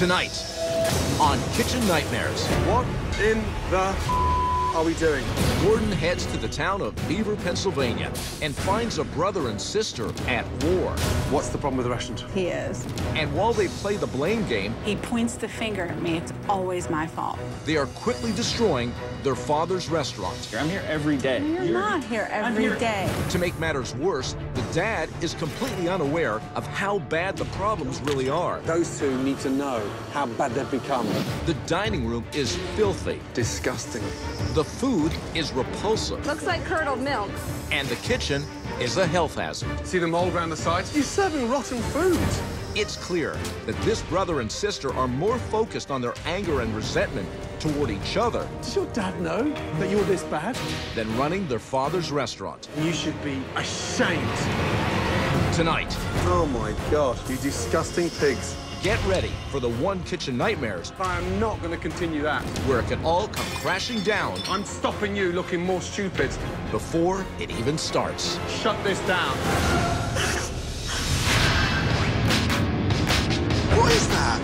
Tonight on Kitchen Nightmares. What in the are we doing? Gordon heads to the town of Beaver, Pennsylvania, and finds a brother and sister at war. What's the problem with the restaurant? He is. And while they play the blame game, He points the finger at me. It's always my fault. they are quickly destroying their father's restaurant. I'm here every day. You're not here every day. To make matters worse, the dad is completely unaware of how bad the problems really are. Those two need to know how bad they've become. The dining room is filthy. Disgusting. The food is repulsive. Looks like curdled milk. And the kitchen is a health hazard. See the mold around the sides? You're serving rotten food. It's clear that this brother and sister are more focused on their anger and resentment toward each other Does your dad know that you're this bad? than running their father's restaurant. You should be ashamed. Tonight, Oh my God, you disgusting pigs. get ready for the One Kitchen Nightmares, I am not going to continue that. where it can all come crashing down I'm stopping you looking more stupid. before it even starts. Shut this down. What is that?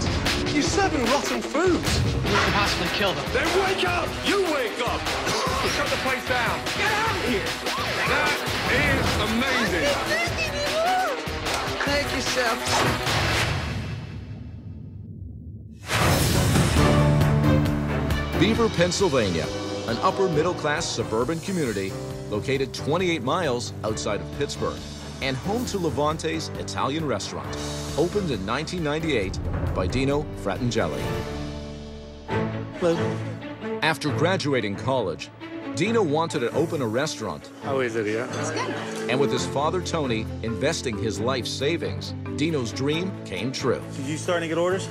You're serving rotten food. We could possibly kill them. Then wake up! You wake up! Shut the place down. Get out of here! That is amazing. Thank you, Chef. Beaver, Pennsylvania, an upper-middle-class suburban community located 28 miles outside of Pittsburgh and home to Levante's Italian restaurant, opened in 1998 by Dino Fratangeli. Hello. After graduating college, Dino wanted to open a restaurant, How is it here? and with his father Tony investing his life savings, Dino's dream came true. Did you starting to get orders?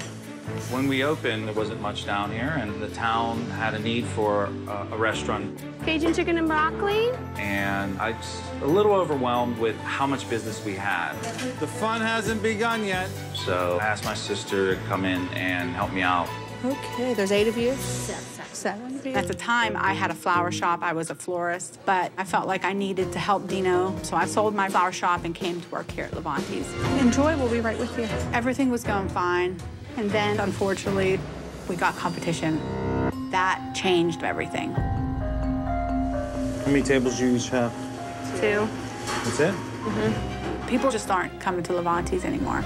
When we opened, there wasn't much down here, and the town had a need for a restaurant. Cajun chicken and broccoli. And I was a little overwhelmed with how much business we had. The fun hasn't begun yet. So I asked my sister to come in and help me out. Okay, there's 8 of you? 7 of you. At the time, I had a flower shop. I was a florist, but I felt like I needed to help Dino, so I sold my flower shop and came to work here at Levante's. Enjoy, we'll be right with you. Everything was going fine, and then, unfortunately, we got competition. That changed everything. How many tables do you each have? 2. That's it? People just aren't coming to Levante's anymore.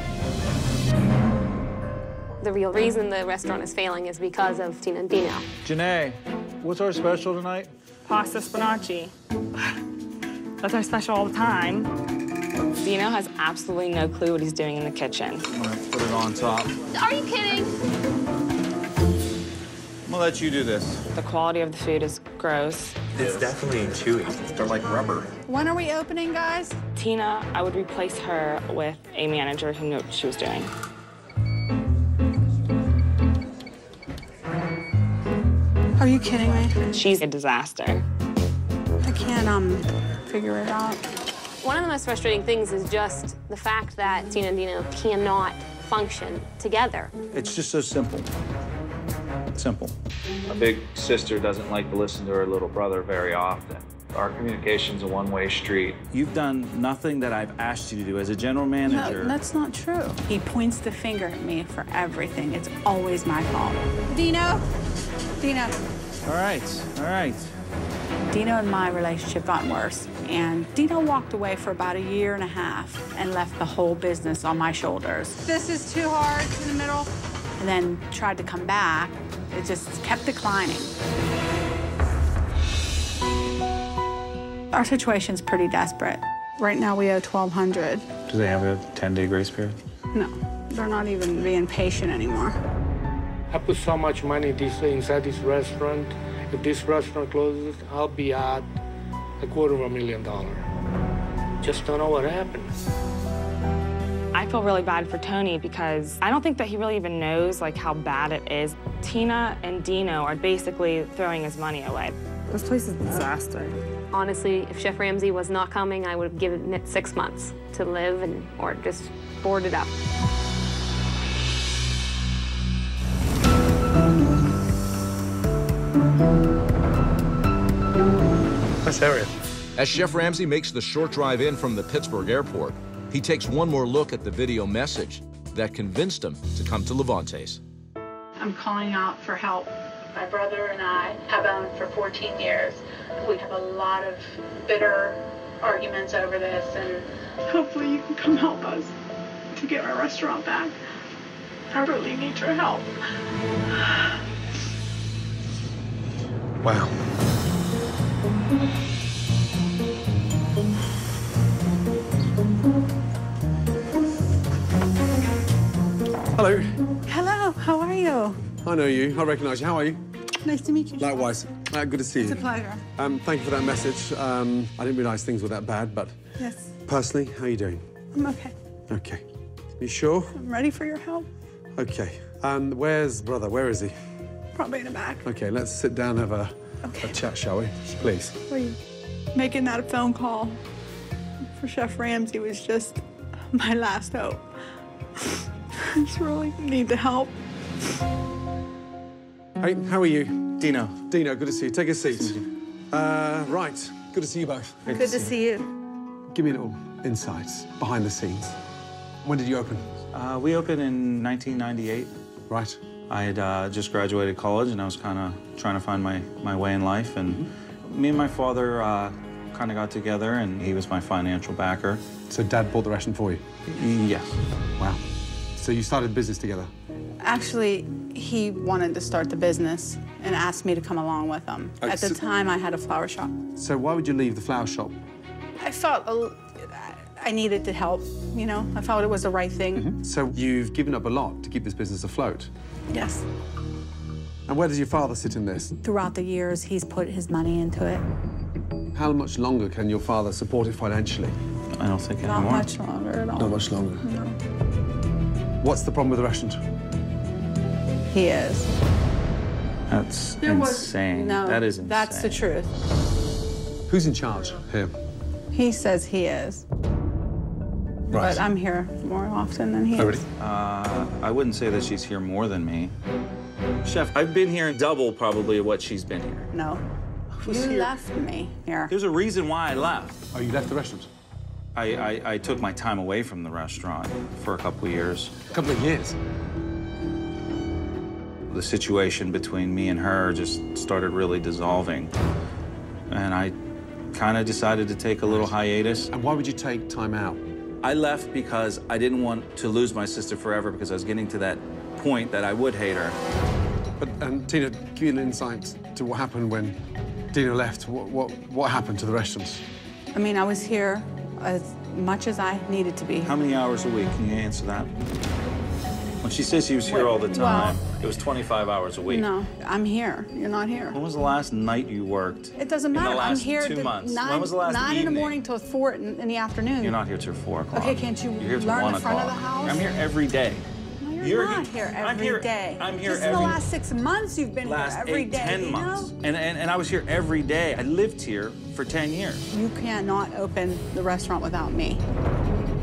The real reason the restaurant is failing is because of Tina and Dino. Janae, what's our special tonight? Pasta spinaci. That's our special all the time. Dino has absolutely no clue what he's doing in the kitchen. I'm gonna put it on top. Are you kidding? I'm gonna let you do this. The quality of the food is gross. It's definitely chewy. They're like rubber. When are we opening, guys? Tina, I would replace her with a manager who knew what she was doing. Are you kidding me? She's a disaster. I can't, figure it out. One of the most frustrating things is just the fact that Tina and Dino cannot function together. It's just so simple. Simple. My big sister doesn't like to listen to her little brother very often. Our communication's a one-way street. You've done nothing that I've asked you to do as a general manager. No, that's not true. He points the finger at me for everything. It's always my fault. Dino? Dino. All right, all right. Dino and my relationship got worse, and Dino walked away for about 1.5 years and left the whole business on my shoulders. This is too hard in the middle. And then tried to come back. It just kept declining. Our situation's pretty desperate. Right now we owe $1,200. Do they have a 10-day grace period? No, they're not even being patient anymore. I put so much money inside this restaurant. If this restaurant closes, I'll be at $250,000. Just don't know what happened. I feel really bad for Tony because I don't think that he really even knows like how bad it is. Tina and Dino are basically throwing his money away. This place is a disaster. Honestly, if Chef Ramsay was not coming, I would have given it 6 months to live or just board it up. Nice area. As Chef Ramsay makes the short drive in from the Pittsburgh airport, he takes one more look at the video message that convinced him to come to Levante's. I'm calling out for help. My brother and I have owned for 14 years. We have a lot of bitter arguments over this, and hopefully you can come help us to get our restaurant back. I really need your help. Wow. Hello. Hello, how are you? I know you. I recognise you. How are you? Nice to meet you. Likewise. Good to see you. It's a pleasure. Thank you for that message. I didn't realise things were that bad, but Yes. personally, how are you doing? I'm okay. Okay. You sure? I'm ready for your help. Okay. Where's brother? Where is he? Probably in the back. Okay, let's sit down and have a chat, shall we? Please. Please. Making that phone call for Chef Ramsay was just my last hope. I just really need the help. Hey, how are you? Dino. Dino, good to see you. Take a seat. Right. Good to see you both. Good to see you. Give me a little insight behind the scenes. When did you open? We opened in 1998. Right. I had just graduated college, and I was kind of trying to find my way in life. And me and my father kind of got together, and he was my financial backer. So Dad bought the restaurant for you? Yes. Wow. So you started business together? Actually, he wanted to start the business and asked me to come along with him. At the time, I had a flower shop. So why would you leave the flower shop? I felt I needed to help, you know? I felt it was the right thing. So you've given up a lot to keep this business afloat? Yes. And where does your father sit in this? Throughout the years, he's put his money into it. How much longer can your father support it financially? I don't think Not anymore. much longer at all. Not much longer. No. What's the problem with the restaurant? He is. That's There was- insane. No, That is insane. that's the truth. Who's in charge here? He says he is. Right. But I'm here more often than he Oh, is. really? I wouldn't say that she's here more than me. Chef, I've been here double probably what she's been here. No. You left me here. There's a reason why I left. Oh, you left the restaurant? I took my time away from the restaurant for a couple of years. A couple of years? The situation between me and her just started really dissolving. And I kind of decided to take a little hiatus. And why would you take time out? I left because I didn't want to lose my sister forever, because I was getting to that point that I would hate her. But, Tina, give me an insight to what happened when Dina left. What happened to the restaurant? I mean, I was here as much as I needed to be. How many hours a week? Can you answer that? When she says she was here all the time, it was 25 hours a week. No, I'm here. You're not here. When was the last night you worked? It doesn't matter. In the last I'm here 2 months. Nine, When was the last 9 in the evening? morning till 4 in the afternoon. You're not here till 4 o'clock. Okay, can't you You're here till learn 1 the front of o'clock. the house? I'm here every day. No, you're not here every day. I'm here Just every in the last 6 months you've been last here every 8, day. 10 you months. know? And I was here every day. I lived here for 10 years. You cannot open the restaurant without me.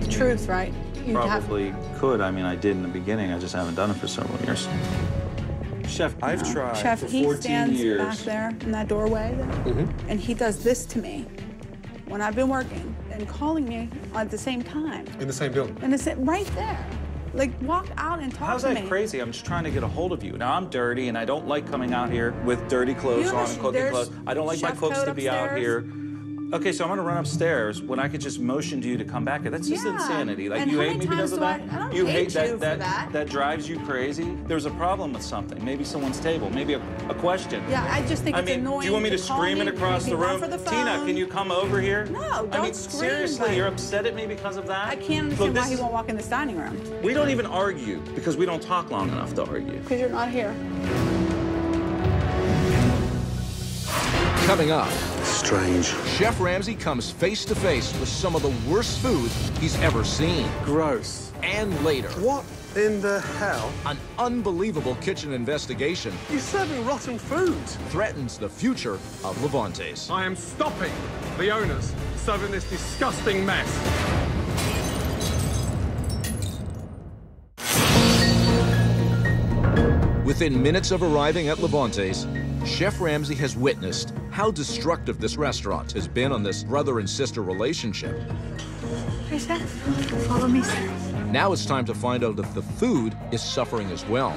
The truth, right? You Probably could. I mean, I did in the beginning. I just haven't done it for several years. Chef, I've tried Chef, for he 14 stands years. back there in that doorway, there, and he does this to me when I've been working and calling me at the same time. In the same building? And it's right there. Like, walk out and talk How's to that me. crazy? I'm just trying to get a hold of you. Now, I'm dirty, and I don't like coming out here with dirty clothes on and cooking there's clothes. I don't like my chef cooks coat to be out upstairs. here. Okay, so I'm gonna run upstairs when I could just motion to you to come back here. That's just Yeah. insanity. Like, And you how hate many me because times of do that? I don't You hate you for that, that. that drives you crazy? There's a problem with something. Maybe someone's table. Maybe a question. Yeah, I just think it's mean, annoying. do you want me to call scream it across maybe the run room? For the Tina, phone. can you come over here? No, I don't mean, scream, seriously, but- you're upset at me because of that? I can't Look, understand why this he is- won't walk in this dining room. We don't even argue because we don't talk long enough to argue. Because you're not here. Coming up, Strange. Chef Ramsay comes face to face with some of the worst food he's ever seen. Gross. And later, What in the hell? an unbelievable kitchen investigation You're serving rotten food. threatens the future of Levante's. I am stopping the owners serving this disgusting mess. Within minutes of arriving at Levante's, Chef Ramsay has witnessed how destructive this restaurant has been on this brother and sister relationship. Hey, Chef, follow me, sir. Now it's time to find out if the food is suffering as well.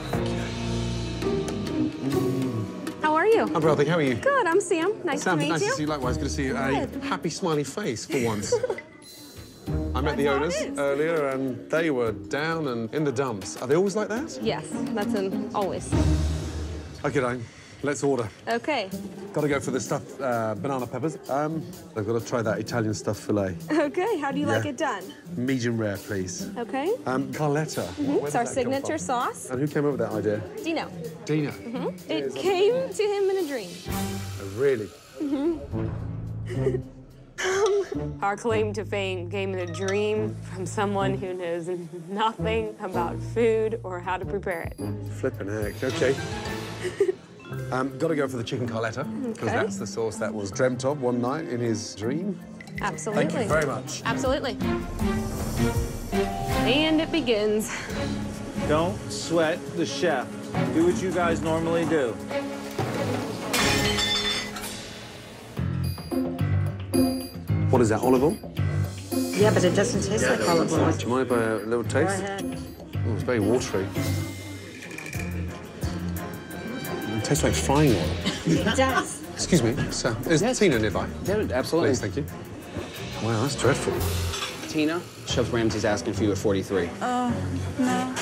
you? I'm well, how are you? Good, I'm Sam. Nice to meet you. Nice to see you likewise. Good to see you. A happy, smiley face for once. I met the owners earlier, and they were down and in the dumps. Are they always like that? Yes, that's always. OK, Diane, let's order. OK. Got to go for the stuffed banana peppers. I've got to try that Italian stuffed fillet. OK, how do you like it done? Medium rare, please. OK. Carletta. It's our signature sauce. And who came up with that idea? Dino. Dino? It came to him in a dream. Oh, really? Our claim to fame came in a dream from someone who knows nothing about food or how to prepare it. Flippin' heck, OK. Got to go for the chicken Carletta, because that's the sauce that was dreamt of one night in his dream. Absolutely. Thank you very much. Absolutely. And it begins. Don't sweat the chef. Do what you guys normally do. What is that, olive oil? Yeah, but it doesn't taste like olive oil. Do you mind if I have a little taste? Go ahead. Oh, it's very watery. It tastes like frying oil. It does. Excuse me, sir. Is Tina nearby? Yeah, absolutely. Please, thank you. Wow, that's dreadful. Tina, Chef Ramsey's asking for you at 43. Oh, no.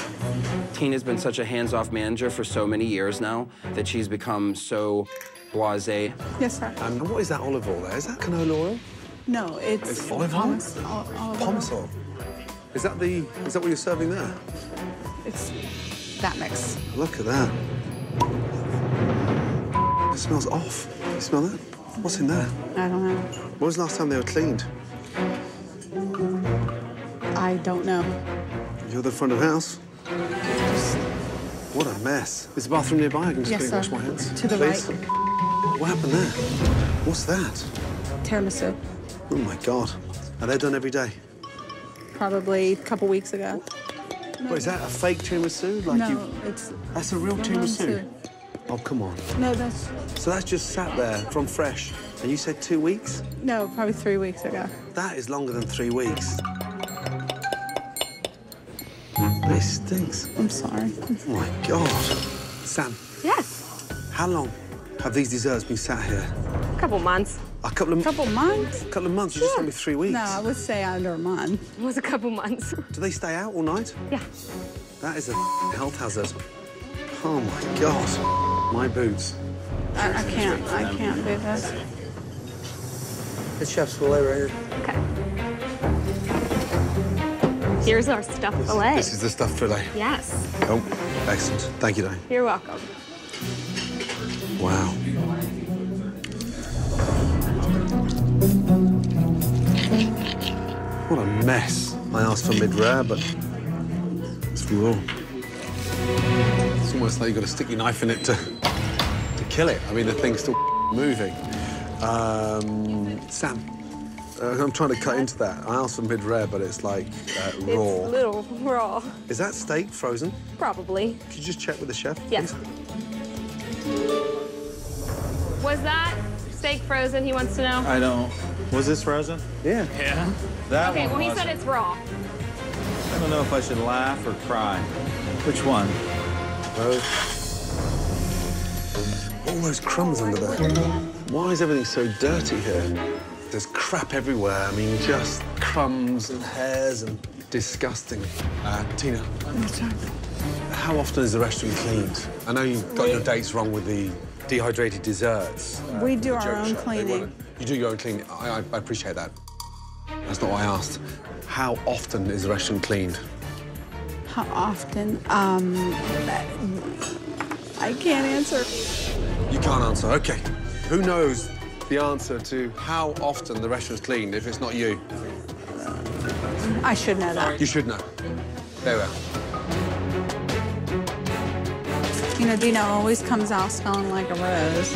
Tina's been such a hands-off manager for so many years now that she's become so blasé. Yes, sir. And what is that olive oil there? Is that canola oil? No, It's olive oil? Pomace oil. Is that what you're serving there? It's that mix. Look at that. It smells off. You smell that? What's in there? I don't know. When was the last time they were cleaned? I don't know. You're the front of house? What a mess. Is the bathroom nearby? I can just wash my hands. To the please. right. What happened there? What's that? Tiramisu. Oh, my God. Are they done every day? Probably a couple weeks ago. What, is that a fake tiramisu? Like no, it's... That's a real tiramisu? Oh, come on. No, that's... So that's just sat there from fresh, and you said 2 weeks? No, probably 3 weeks ago. That is longer than 3 weeks. This stinks. I'm sorry. Oh, my God. Sam. Yes. How long have these desserts been sat here? A couple months. A couple of... Couple months? A couple of months? You just told me 3 weeks. No, I would say under a month. It was a couple months. Do they stay out all night? Yeah. That is a health hazard. Oh, my God. My boots. I can't do this. It's chef's fillet right here. Okay. Here's our stuffed fillet. This is the stuffed fillet? Yes. Oh, excellent. Thank you, Diane. You're welcome. Wow. What a mess. I asked for mid-rare, but it's raw. It's almost like you've got to stick your knife in it to kill it. I mean, the thing's still moving. Sam, I'm trying to cut into that. I asked for mid-rare, but it's like raw. It's a little raw. Is that steak frozen? Probably. Could you just check with the chef? Yes. Was that steak frozen, he wants to know? I don't. Was this frozen? Yeah. Yeah? That okay, one well, he wasn't. said it's raw. I don't know if I should laugh or cry. Which one? Both. All those crumbs under there. Why is everything so dirty here? There's crap everywhere. I mean, just crumbs and hairs and disgusting. Tina, how often is the restaurant cleaned? I know you got your dates wrong with the dehydrated desserts. We do our own cleaning. You do your own cleaning. I appreciate that. That's not what I asked. How often is the restaurant cleaned? How often? I can't answer. You can't answer. OK. Who knows the answer to how often the restaurant's cleaned if it's not you? I should know that. You should know. There we are. You know, Dino always comes out smelling like a rose.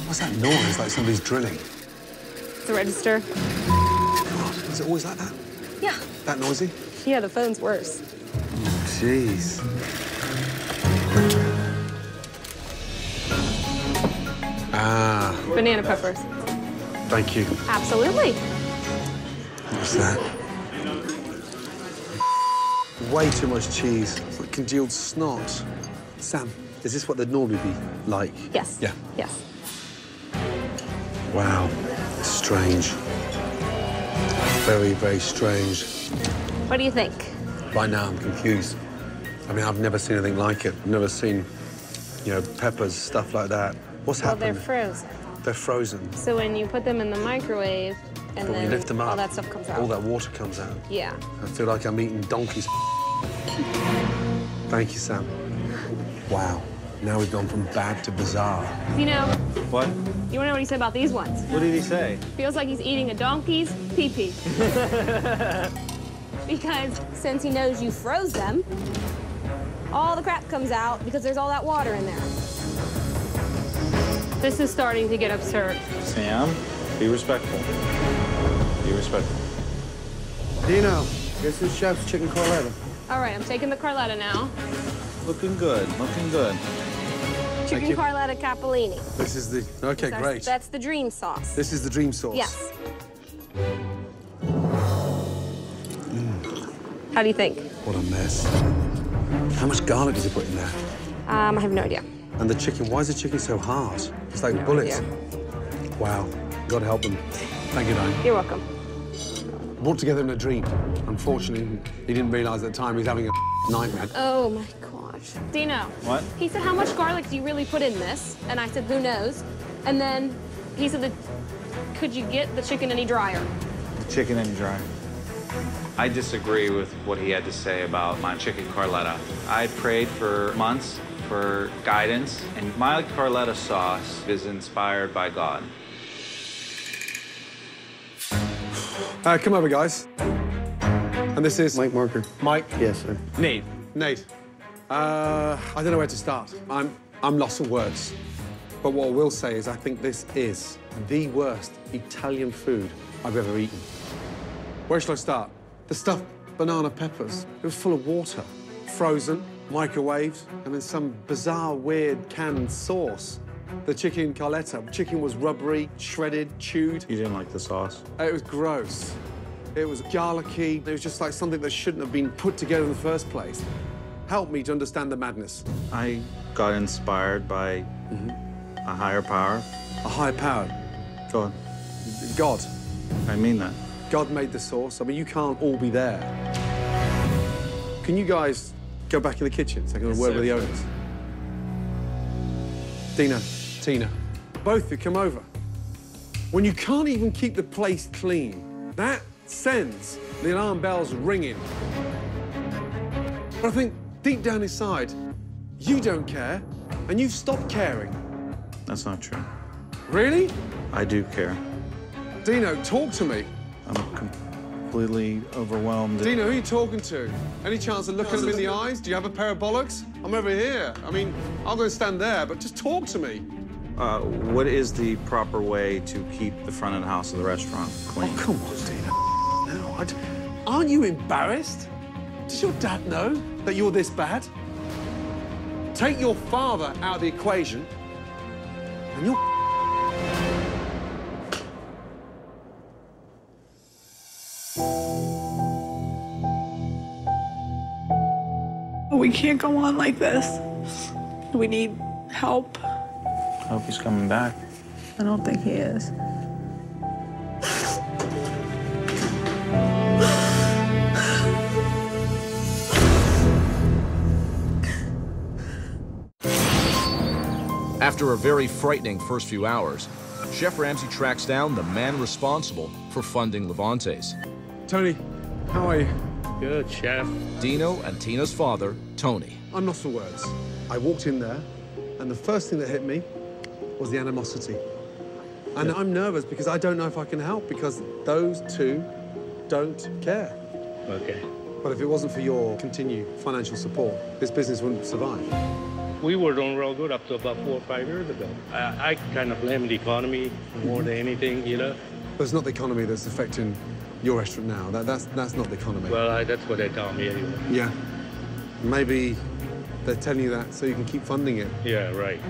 What's that noise? Like somebody's drilling. The register. God, is it always like that? Yeah. That noisy? Yeah, the phone's worse. Jeez. Ah. Banana peppers. Thank you. Absolutely. What's that? way too much cheese. It's like congealed snot. Sam, is this what they'd normally be like? Yes. Yeah. Yes. Wow. Strange. Very, very strange. What do you think? Right now, I'm confused. I mean, I've never seen anything like it. I've never seen, you know, peppers, stuff like that. What's happened? Well, they're frozen. They're frozen. So when you put them in the microwave, and When then you lift them up, all that stuff comes out. all that water comes out. Yeah. I feel like I'm eating donkey's. Thank you, Sam. Wow. Now we've gone from bad to bizarre. You know, What? you wanna know what he said about these ones? What did he say? Feels like he's eating a donkey's pee-pee. Because since he knows you froze them, all the crap comes out because there's all that water in there. This is starting to get absurd. Sam, be respectful. Be respectful. Dino, this is Chef's chicken Carletta. All right, I'm taking the Carletta now. Looking good, looking good. Chicken you. Carletta Capellini. This is the... OK, great. That's the dream sauce. This is the dream sauce. Yes. How do you think? What a mess. How much garlic does he put in there? I have no idea. And the chicken, why is the chicken so hard? It's like bullets. Wow. God help them. Thank you, Diane. You're welcome. Brought together in a dream. Unfortunately, he didn't realise at the time he was having a nightmare. Oh, my gosh. Dino. What? He said, how much garlic do you really put in this? And I said, who knows? And then he said, could you get the chicken any drier? The chicken any dry. I disagree with what he had to say about my chicken Carletta. I prayed for months for guidance, and my Carletta sauce is inspired by God. Come over, guys. And this is... Mike Marker. Mike. Yes, sir. Nate. Nate. I don't know where to start. I'm lost for words. But what I will say is I think this is the worst Italian food I've ever eaten. Where shall I start? The stuffed banana peppers. It was full of water, frozen, microwaved, and then some bizarre, weird canned sauce. The chicken Carletta. Chicken was rubbery, shredded, chewed. You didn't like the sauce? It was gross. It was garlicky. It was just like something that shouldn't have been put together in the first place. Help me to understand the madness. I got inspired by a higher power. A higher power? God. God. I mean that. God made the sauce. I mean, you can't all be there. Can you guys go back in the kitchen so I can have a word with the owners? Dino, Tina, both of you come over. When you can't even keep the place clean, that sends the alarm bells ringing. But I think deep down inside, you don't care, and you've stopped caring. That's not true. Really? I do care. Dino, talk to me. I'm completely overwhelmed. Dino, who are you talking to? Any chance of looking him in the eyes? Do you have a pair of bollocks? I'm over here. I mean, I'm going to stand there, but just talk to me. What is the proper way to keep the front of the house of the restaurant clean? Oh, come on, Dino. No, aren't you embarrassed? Does your dad know that you're this bad? Take your father out of the equation, and you're... We can't go on like this. We need help. I hope he's coming back. I don't think he is. After a very frightening first few hours, Chef Ramsay tracks down the man responsible for funding Levante's. Tony, how are you? Good, Chef. Dino and Tina's father, Tony. I'm lost for words. I walked in there, and the first thing that hit me was the animosity. And I'm nervous because I don't know if I can help because those two don't care. Okay. But if it wasn't for your continued financial support, this business wouldn't survive. We were doing real good up to about 4 or 5 years ago. I kind of blame the economy more than anything, you know? But it's not the economy that's affecting your restaurant now. That's not the economy. Well, that's what they tell me anyway. Yeah. Maybe they're telling you that so you can keep funding it. Yeah, right.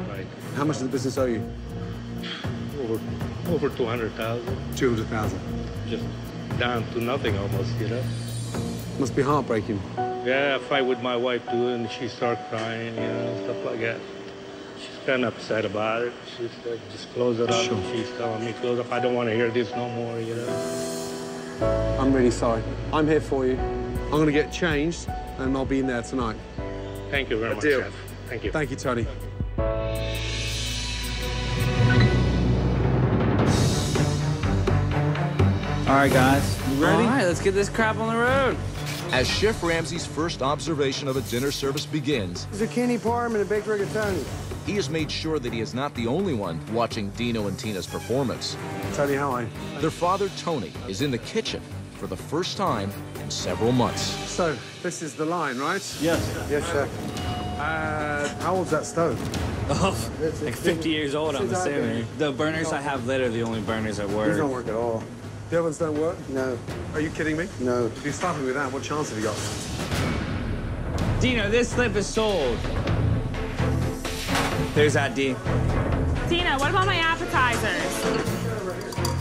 How much does the business owe you? Over 200,000. 200,000. Just down to nothing almost, you know? Must be heartbreaking. Yeah, I fight with my wife too, and she starts crying, you know, stuff like that. She's kind of upset about it. She's like, just close it up. Sure. She's telling me, close up. I don't want to hear this no more, you know. I'm really sorry. I'm here for you. I'm going to get changed, and I'll be in there tonight. Thank you very much, deal. Chef. Thank you. Thank you, Tony. All right, guys, you ready? All right, let's get this crap on the road. As Chef Ramsay's first observation of a dinner service begins, Zucchini parm and a baked rigatoni. he has made sure that he is not the only one watching Dino and Tina's performance. Tony, how are you? Their father, Tony, is in the kitchen for the first time in several months. So, this is the line, right? Yes. Yes, chef. How old's that stove? Oh, like 50 years old, I'm assuming. The burners I have lit are the only burners that work. These don't work at all. The ovens don't work? No. Are you kidding me? No. If you start me with that, what chance have you got? Dino, this slip is sold. There's that D. Dino, what about my appetizers?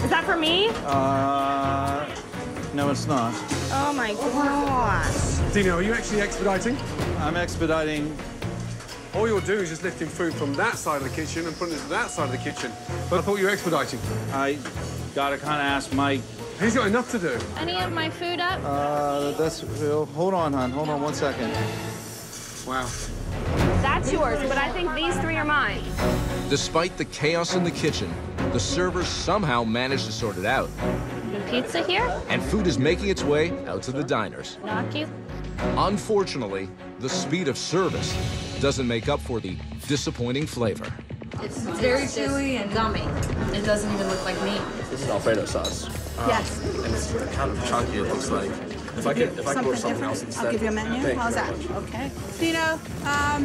Is that for me? No, it's not. Oh my gosh. Dino, are you actually expediting? I'm expediting. All you're doing is just lifting food from that side of the kitchen and putting it to that side of the kitchen. But I thought you were expediting. I gotta kind of ask Mike. He's got enough to do. Any of my food up? Hold on, hon. Hold on 1 second. Wow. That's yours, but I think these three are mine. Despite the chaos in the kitchen, the servers somehow managed to sort it out. Pizza here? And food is making its way out to the diners. Knock you. Unfortunately, the speed of service doesn't make up for the disappointing flavor. It's very chewy and gummy. It doesn't even look like meat. This is Alfredo sauce. Yes. And it's kind of chunky, it looks like. If I could order something else instead. I'll give you a menu. Thank How's that? Okay. Dino,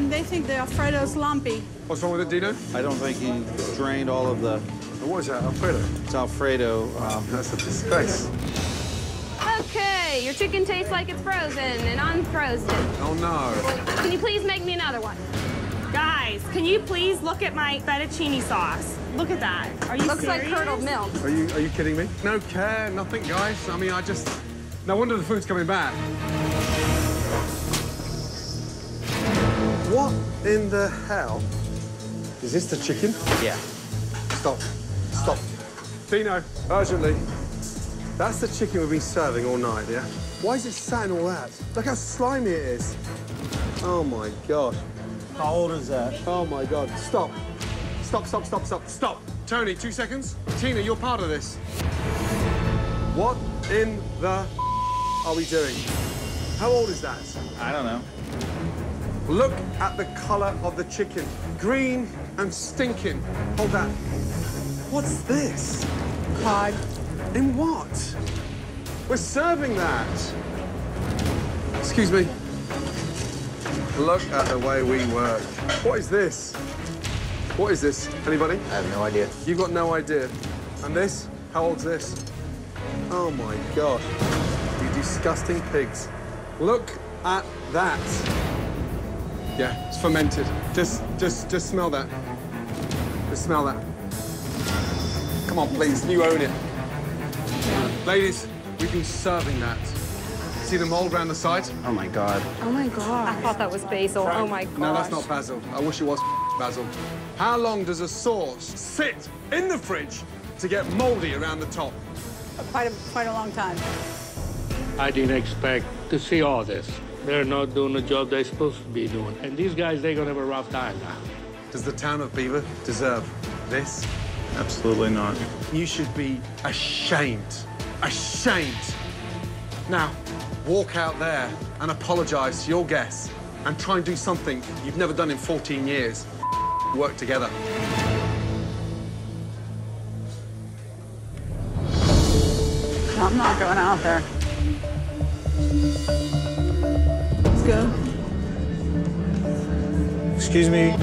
they think the Alfredo's lumpy. What's wrong with it, Dino? I don't think he drained all of the... What is that, Alfredo? It's Alfredo. That's a disgrace. Okay, your chicken tastes like it's frozen and unfrozen. Oh, no. Can you please make me another one? Guys, can you please look at my fettuccine sauce? Look at that. Are you Looks serious? like curdled milk. Are you kidding me? No care, nothing, guys. I mean, no wonder the food's coming back. What in the hell? Is this the chicken? Yeah. Stop. Stop. Dino, urgently. That's the chicken we've been serving all night, yeah? Why is it sat in all that? Look how slimy it is. Oh, my God. How old is that? Oh, my God. Stop. Stop, stop, stop, stop, stop. Tony, 2 seconds. Tina, you're part of this. What in the are we doing? How old is that? I don't know. Look at the color of the chicken. Green and stinking. Hold that. What's this? Cod. In what? We're serving that. Excuse me. Look at the way we work. What is this? What is this? Anybody? I have no idea. You've got no idea. And this? How old's this? Oh my God. You disgusting pigs. Look at that. Yeah, it's fermented. Just smell that. Just smell that. Come on, please, you own it. Ladies, we've been serving that. See the mold around the side? Oh my God. Oh my God. I thought that was basil. Oh my God. No, that's not basil. I wish it was basil. How long does a sauce sit in the fridge to get moldy around the top? Quite a long time. I didn't expect to see all this. They're not doing the job they're supposed to be doing. And these guys, they're gonna have a rough time now. Does the town of Beaver deserve this? Absolutely not. You should be ashamed. Ashamed. Now, walk out there and apologize to your guests and try and do something you've never done in 14 years. Work together. I'm not going out there. Let's go. Excuse me.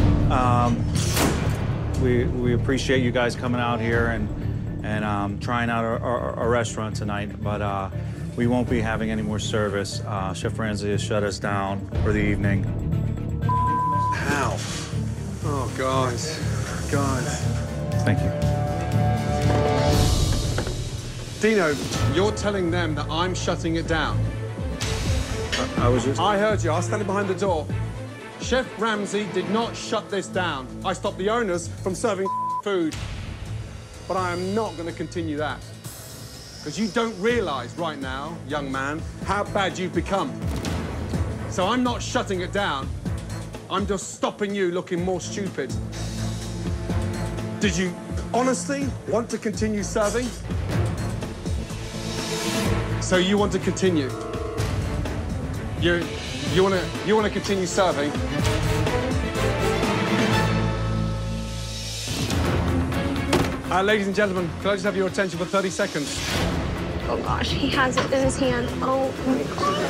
We appreciate you guys coming out here and trying out our restaurant tonight, but we won't be having any more service. Chef Ramsay has shut us down for the evening. How? Oh, guys. Guys. Thank you. Dino, you're telling them that I'm shutting it down. I was just... I heard you. I was standing behind the door. Chef Ramsay did not shut this down. I stopped the owners from serving food. But I am not going to continue that. Because you don't realise right now, young man, how bad you've become. So I'm not shutting it down. I'm just stopping you looking more stupid. Did you honestly want to continue serving? So you want to continue? You want to continue serving? Ladies and gentlemen, could I just have your attention for 30 seconds? Oh gosh, he has it in his hand. Oh my God.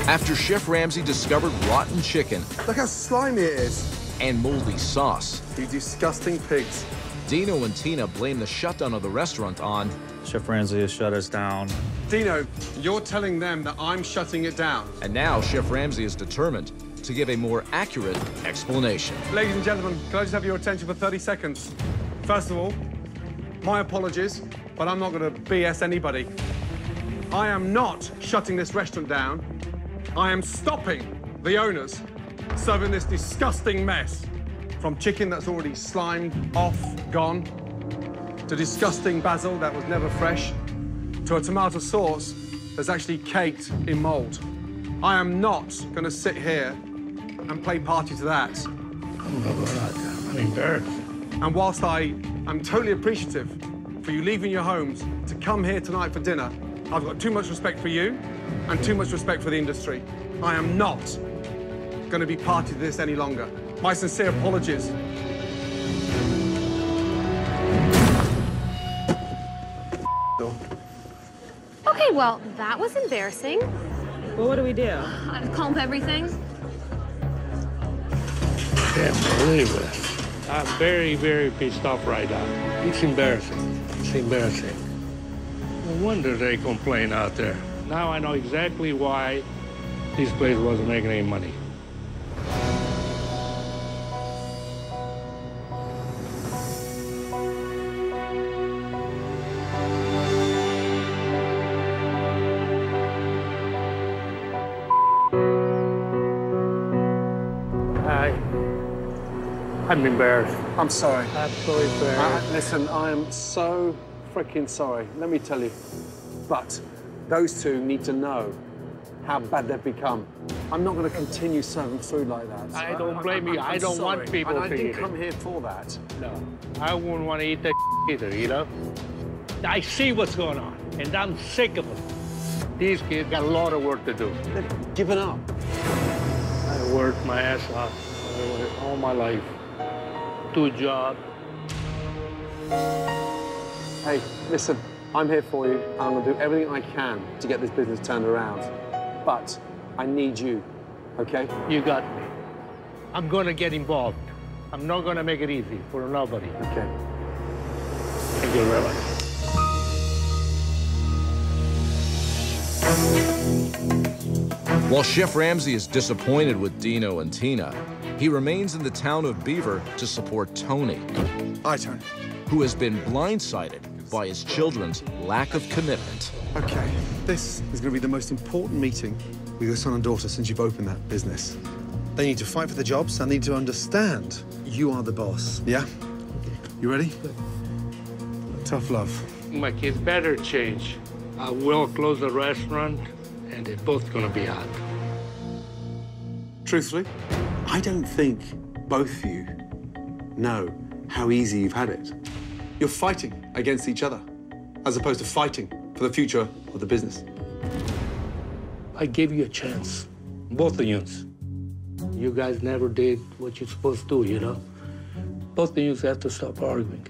After Chef Ramsay discovered rotten chicken... Look how slimy it is. ...and moldy sauce. You disgusting pigs. Dino and Tina blame the shutdown of the restaurant on... Chef Ramsay has shut us down. Dino, you're telling them that I'm shutting it down. And now Chef Ramsay is determined to give a more accurate explanation. Ladies and gentlemen, can I just have your attention for 30 seconds? First of all, my apologies, but I'm not going to BS anybody. I am not shutting this restaurant down. I am stopping the owners serving this disgusting mess. From chicken that's already slimed, off, gone, to disgusting basil that was never fresh, to a tomato sauce that's actually caked in mold. I am not going to sit here and play party to that. I'm embarrassed. And whilst I'm totally appreciative for you leaving your homes to come here tonight for dinner, I've got too much respect for you and too much respect for the industry. I am not going to be party to this any longer. My sincere apologies. Okay, well, that was embarrassing. Well, what do we do? Comb everything. Can't believe it. I'm very, very pissed off right now. It's embarrassing. It's embarrassing. No wonder they complain out there. Now I know exactly why this place wasn't making any money. I'm embarrassed. I'm sorry. Absolutely embarrassed. Listen, I am so freaking sorry. Let me tell you. But those two need to know how bad they've become. I'm not going to continue serving food like that. I don't blame you. I don't want people to eat it. I didn't come here for that. No, I wouldn't want to eat that either, you know? I see what's going on, and I'm sick of it. These kids got a lot of work to do. They've given up. I worked my ass off all my life. 2 jobs. Hey, listen, I'm here for you. I'm going to do everything I can to get this business turned around. But I need you, okay? You got me. I'm going to get involved. I'm not going to make it easy for nobody. Okay. Thank you very much. While Chef Ramsay is disappointed with Dino and Tina, he remains in the town of Beaver to support Tony. Hi, Tony. Who has been blindsided by his children's lack of commitment. Okay, this is going to be the most important meeting with your son and daughter since you've opened that business. They need to fight for the jobs and they need to understand you are the boss. Yeah? You ready? Tough love. My kids better change. I will close the restaurant, and they're both going to be out. Truthfully, I don't think both of you know how easy you've had it. You're fighting against each other, as opposed to fighting for the future of the business. I gave you a chance, both of you. You guys never did what you're supposed to do, you know? Both of you have to stop arguing.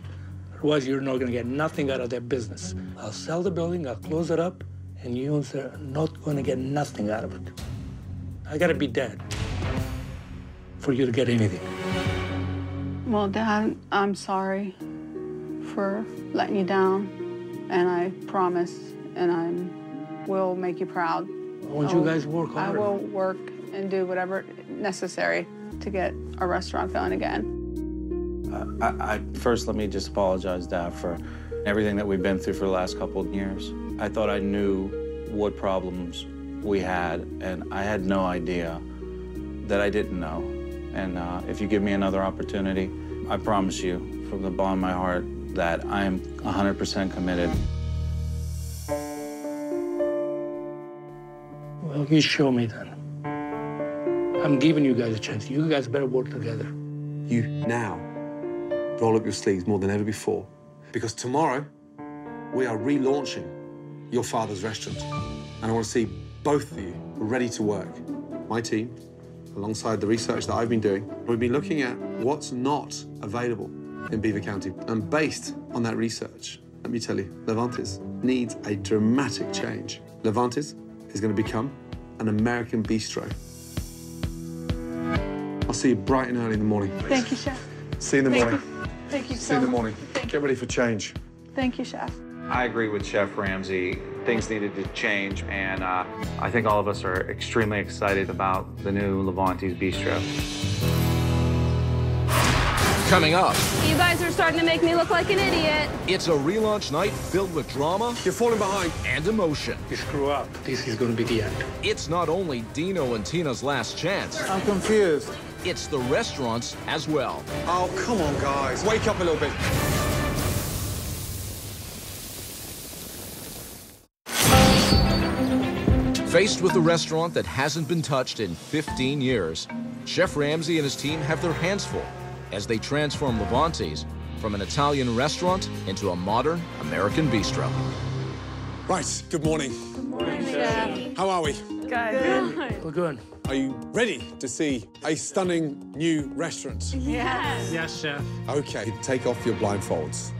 Otherwise, you're not going to get nothing out of that business. I'll sell the building, I'll close it up, and you are not going to get nothing out of it. I got to be dead for you to get anything. Well, Dad, I'm sorry for letting you down, and I promise, and I will make you proud. I want you guys to work harder. I will work and do whatever necessary to get our restaurant going again. First, let me just apologize, Dad, for everything that we've been through for the last couple of years. I thought I knew what problems we had, and I had no idea that I didn't know. And if you give me another opportunity, I promise you, from the bottom of my heart, that I am 100% committed. Well, you show me then. I'm giving you guys a chance. You guys better work together. You now roll up your sleeves more than ever before, because tomorrow we are relaunching your father's restaurant. And I want to see both of you ready to work. My team, alongside the research that I've been doing, we've been looking at what's not available in Beaver County. And based on that research, let me tell you, Levantes needs a dramatic change. Levantes is going to become an American bistro. I'll see you bright and early in the morning. Thank you, Chef. See you in the morning. Thank you See you in the morning. Get ready for change. Thank you, Chef. I agree with Chef Ramsay. Things needed to change, and I think all of us are extremely excited about the new Levantes Bistro. Coming up, You guys are starting to make me look like an idiot. it's a relaunch night filled with drama. You're falling behind. And emotion. You screw up, this is going to be the end. It's not only Dino and Tina's last chance. I'm confused. It's the restaurants as well. Oh, come on, guys. Wake up a little bit. Faced with a restaurant that hasn't been touched in 15 years, Chef Ramsay and his team have their hands full as they transform Levantes from an Italian restaurant into a modern American bistro. Right, good morning. Good morning, Chef. How are we? Good. We're good. Are you ready to see a stunning new restaurant? Yes. Yes, Chef. Okay, take off your blindfolds.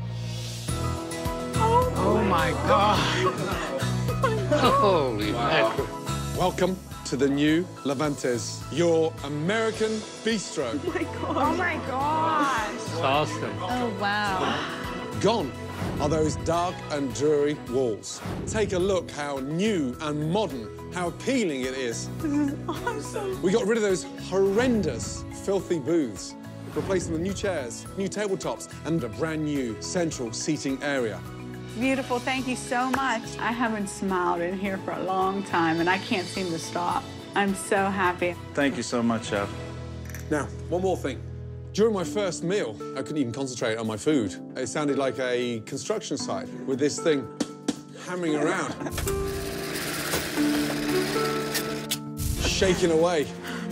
Oh my God. Holy mackerel. Welcome to the new Levantes, your American bistro. Oh my God. Oh my gosh. It's awesome. Oh, wow. Gone are those dark and dreary walls. Take a look how new and modern, how appealing it is. This is awesome. We got rid of those horrendous, filthy booths, replaced them with new chairs, new tabletops, and a brand new central seating area. Beautiful. Thank you so much. I haven't smiled in here for a long time, and I can't seem to stop. I'm so happy. Thank you so much, Chef. Now, one more thing. During my first meal, I couldn't even concentrate on my food. It sounded like a construction site with this thing hammering around. Shaking away.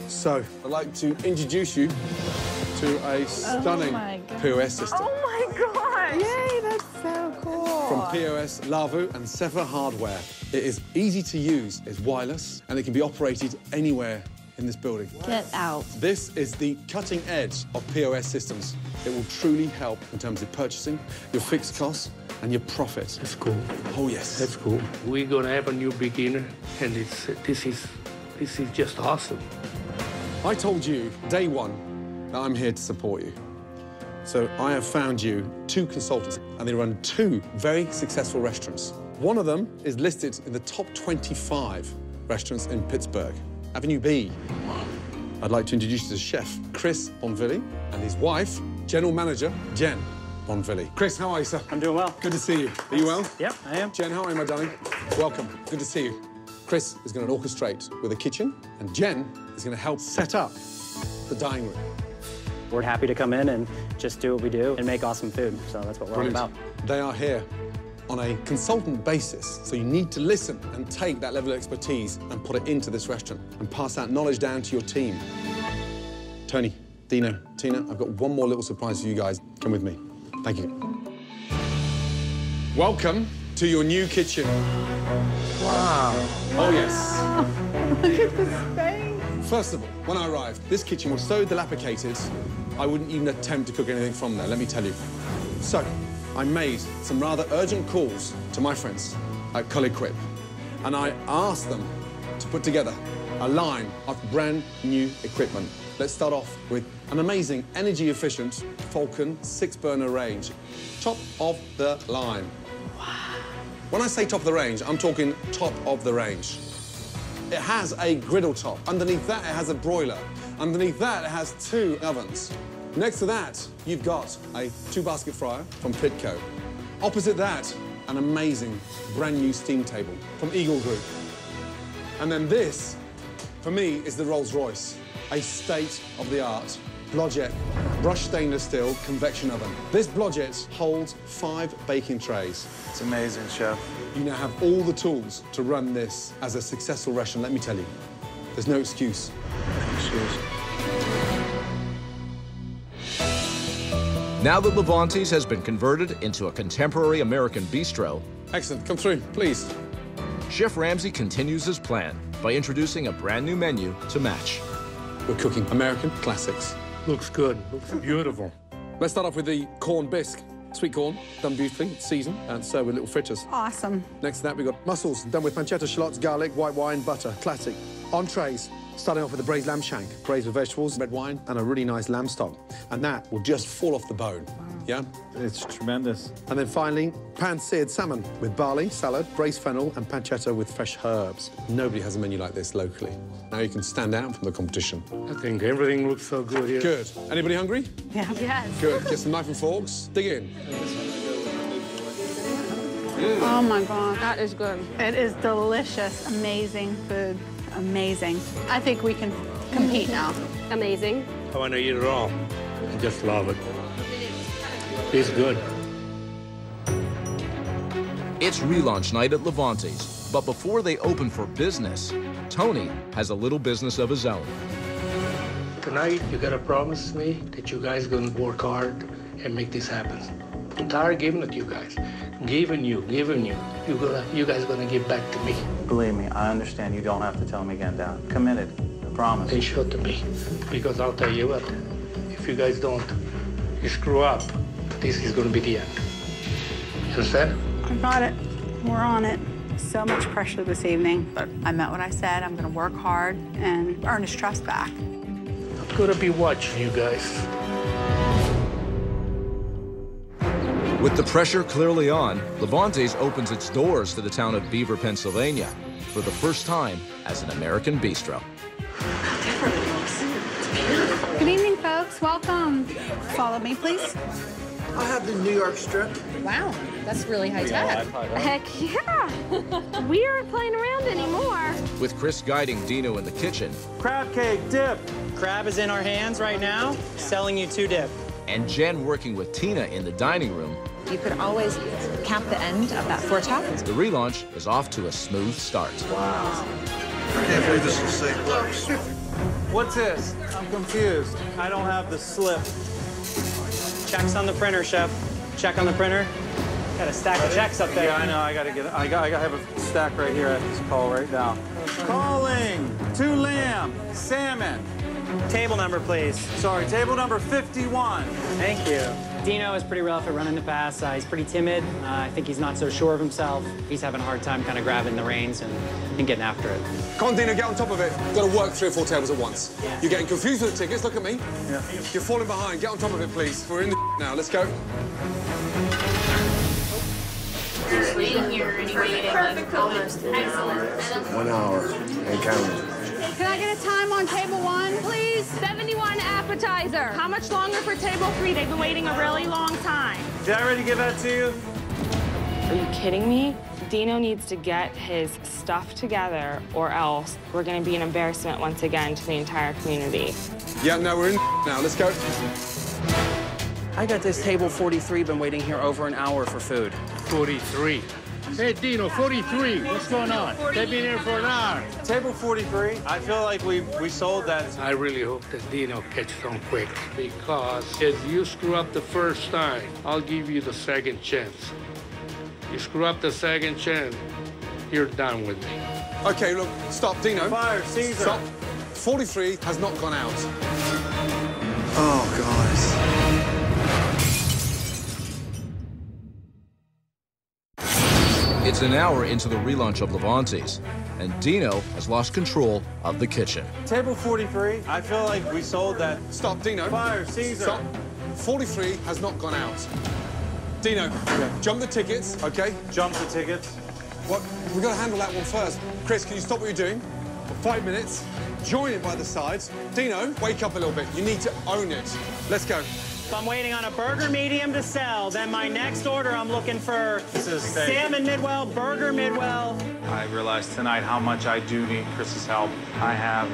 So, I'd like to introduce you to a stunning POS system. Oh my gosh! Yay, that's so cool. From POS, Lavu and Sever Hardware. It is easy to use, it's wireless, and it can be operated anywhere in this building. Get out. This is the cutting edge of POS systems. It will truly help in terms of purchasing, your fixed costs, and your profit. That's cool. Oh, yes. That's cool. We're going to have a new beginner, and this is just awesome. I told you, day one, that I'm here to support you. So I have found you 2 consultants, and they run 2 very successful restaurants. One of them is listed in the top 25 restaurants in Pittsburgh, Avenue B. I'd like to introduce you to Chef Chris Bonvilli and his wife, General Manager Jen Bonvilli. Chris, how are you, sir? I'm doing well. Good to see you. Are you well? Yep, I am. Jen, how are you, my darling? Welcome. Good to see you. Chris is going to orchestrate with the kitchen, and Jen is going to help set up the dining room. We're happy to come in and just do what we do and make awesome food. So that's what we're all about. They are here on a consultant basis, so you need to listen and take that level of expertise and put it into this restaurant and pass that knowledge down to your team. Tony, Dino, Tina, I've got one more little surprise for you guys. Come with me. Thank you. Welcome to your new kitchen. Wow. Oh, yes. Look at the space. First of all, when I arrived, this kitchen was so dilapidated, I wouldn't even attempt to cook anything from there, let me tell you. So, I made some rather urgent calls to my friends at Cully Quip, and I asked them to put together a line of brand new equipment. Let's start off with an amazing, energy-efficient Falcon 6-burner range. Top of the line. Wow. When I say top of the range, I'm talking top of the range. It has a griddle top. Underneath that, it has a broiler. Underneath that, it has 2 ovens. Next to that, you've got a 2-basket fryer from Pitco. Opposite that, an amazing brand new steam table from Eagle Group. And then this, for me, is the Rolls-Royce, a state-of-the-art Blodgett brushed stainless steel convection oven. This Blodgett holds 5 baking trays. It's amazing, Chef. You now have all the tools to run this as a successful restaurant, let me tell you. There's no excuse. Now that Levante's has been converted into a contemporary American bistro, excellent, come through, please. Chef Ramsay continues his plan by introducing a brand new menu to match. We're cooking American classics. Looks good, looks beautiful. Let's start off with the corn bisque. Sweet corn, done beautifully, seasoned, and served with little fritters. Awesome. Next to that, we've got mussels, done with pancetta, shallots, garlic, white wine, butter, classic. Entrees, starting off with a braised lamb shank, braised with vegetables, red wine, and a really nice lamb stock. And that will just fall off the bone, yeah? It's tremendous. And then finally, pan-seared salmon with barley, salad, braised fennel, and pancetta with fresh herbs. Nobody has a menu like this locally. Now you can stand out from the competition. I think everything looks so good here. Good. Anybody hungry? Yeah. Yes. Good. Get some knife and forks. Dig in. Oh, my God. That is good. It is delicious. Amazing food. Amazing. I think we can compete now. Amazing. I want to eat it all. I just love it. It's good. It's relaunch night at Levante's, but before they open for business, Tony has a little business of his own. Tonight, you gotta promise me that you guys gonna work hard and make this happen. I'm tired of giving it to you guys. Giving you. You guys gonna give back to me. Believe me, I understand. You don't have to tell me again, Dad. Committed. I promise. They should to me. Because I'll tell you what, if you guys don't, you screw up, this is gonna be the end. You understand? I got it. We're on it. So much pressure this evening, but I meant what I said. I'm gonna work hard and earn his trust back. I'm gonna be watching you guys. With the pressure clearly on, Levante's opens its doors to the town of Beaver, Pennsylvania, for the first time as an American bistro. Good evening, folks. Welcome. Follow me, please. I have the New York strip. Wow, that's really high tech. Heck yeah. We aren't playing around anymore. With Chris guiding Dino in the kitchen. Crab cake, dip. Crab is in our hands right now, selling you 2 dip. And Jen working with Tina in the dining room. You could always cap the end of that foretop. The relaunch is off to a smooth start. Wow. I can't believe this will save close. What's this? I'm confused. I don't have the slip. Checks on the printer, Chef. Check on the printer. Got a stack of checks up there. Yeah, I know. I gotta have a stack right here. I have to call right now. Calling 2 lamb, salmon. Table number, please. Sorry, table number 51. Thank you. Dino is pretty rough at running the pass. He's pretty timid. I think he's not so sure of himself. He's having a hard time kind of grabbing the reins and getting after it. Come on, Dino, get on top of it. Got to work 3 or 4 tables at once. Yeah. You're getting confused with the tickets. Look at me. Yeah. You're falling behind. Get on top of it, please. We're in the now. Let's go. Waiting here and waiting like almost excellent. 1 hour and counting. Can I get a time on table 1, please? 71 appetizer. How much longer for table 3? They've been waiting a really long time. Did I already give that to you? Are you kidding me? Dino needs to get his stuff together or else we're going to be an embarrassment once again to the entire community. Yeah, no, we're in now. Let's go. I got this table 43, been waiting here over an hour for food. 43. Hey, Dino, 43. What's going on? They've been here for an hour. Table 43. I feel like we sold that. I really hope that Dino catches on quick, because if you screw up the first time, I'll give you the second chance. You screw up the second chance, you're done with me. Okay, look, stop, Dino. Fire, Caesar. Stop. 43 has not gone out. Oh, guys. It's an hour into the relaunch of Levante's, and Dino has lost control of the kitchen. Table 43. I feel like we sold that. Stop, Dino. Fire, Caesar. Stop. 43 has not gone out. Dino, jump the tickets, okay? Jump the tickets. What? We've got to handle that one first. Chris, can you stop what you're doing? for 5 minutes. Join it by the sides. Dino, wake up a little bit. You need to own it. Let's go. So I'm waiting on a burger medium to sell. Then my next order, I'm looking for This is steak. salmon midwell, burger midwell. I realized tonight how much I do need Chris's help. I have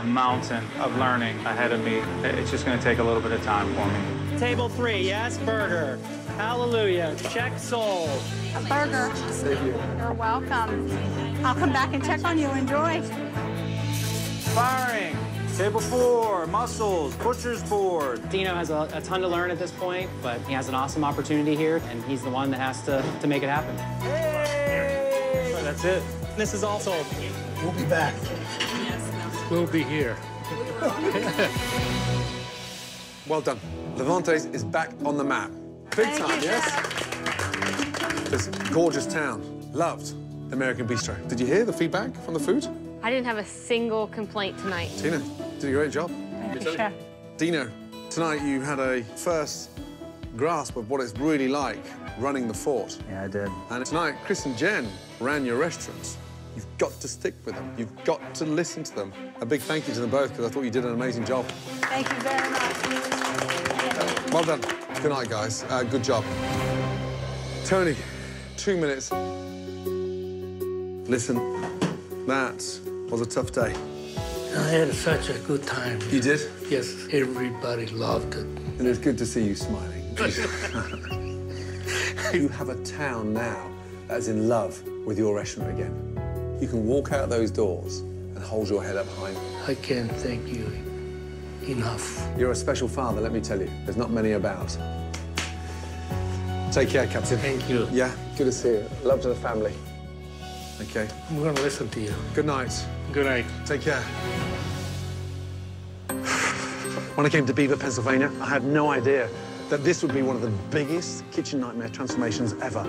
a mountain of learning ahead of me. It's just going to take a little bit of time for me. Table 3, yes, burger. Hallelujah, check sold. A burger. You're welcome. I'll come back and check on you. Enjoy. Firing. Table 4, mussels, butcher's board. Dino has a ton to learn at this point, but he has an awesome opportunity here, and he's the one that has to make it happen. Hey! That's it. This is all sold. We'll be back. We'll be here. Well done. Levante's is back on the map. Big time, yes? This gorgeous town. Loved American Bistro. Did you hear the feedback from the food? I didn't have a single complaint tonight. Tina, did a great job. Sure. Dino, tonight you had a first grasp of what it's really like running the fort. Yeah, I did. And tonight, Chris and Jen ran your restaurants. You've got to stick with them. You've got to listen to them. A big thank you to them both, because I thought you did an amazing job. Thank you very much. Well done. Good night, guys. Good job. Tony, 2 minutes. Listen, that was a tough day. I had such a good time. You did? Yes, everybody loved it. And it's good to see you smiling. You have a town now that is in love with your restaurant again. You can walk out those doors and hold your head up high. I can't thank you enough. You're a special father, let me tell you. There's not many about. Take care, Captain. Thank you. Yeah, good to see you. Love to the family. Okay. I'm going to listen to you. Good night. Good night. Take care. When I came to Beaver, Pennsylvania, I had no idea that this would be one of the biggest kitchen nightmare transformations ever.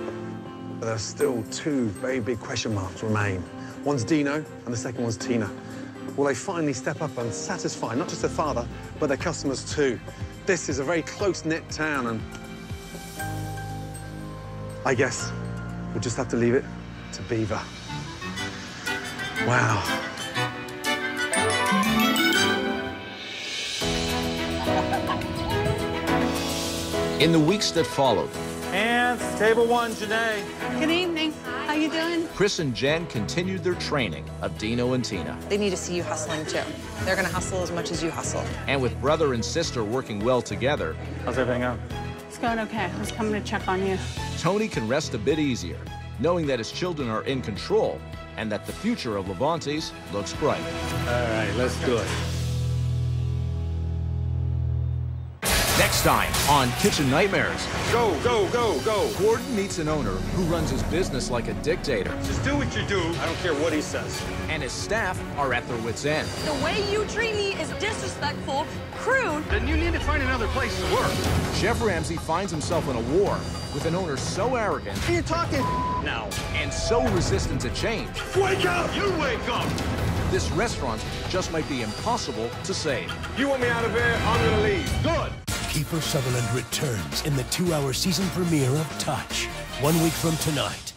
But there are still 2 very big question marks remain. One's Dino, and the second one's Tina. Will they finally step up and satisfy not just their father, but their customers too? This is a very close-knit town, and I guess we'll just have to leave it to Beaver. Wow. In the weeks that followed, And table 1, Janae. Good evening. How you doing? Chris and Jen continued their training of Dino and Tina. They need to see you hustling, too. They're going to hustle as much as you hustle. And with brother and sister working well together, How's everything going? It's going okay. I was coming to check on you. Tony can rest a bit easier, knowing that his children are in control and that the future of Levante's looks bright. All right, let's do it. Next time on Kitchen Nightmares. Go, go, go, go. Gordon meets an owner who runs his business like a dictator. Just do what you do. I don't care what he says. And his staff are at their wits' end. The way you treat me is disrespectful, crude. Then you need to find another place to work. Chef Ramsay finds himself in a war with an owner so arrogant. Who are you talking now? And so resistant to change. Wake up! You wake up! This restaurant just might be impossible to save. You want me out of here? I'm gonna leave. Good. Kiefer Sutherland returns in the 2-hour season premiere of Touch, 1 week from tonight.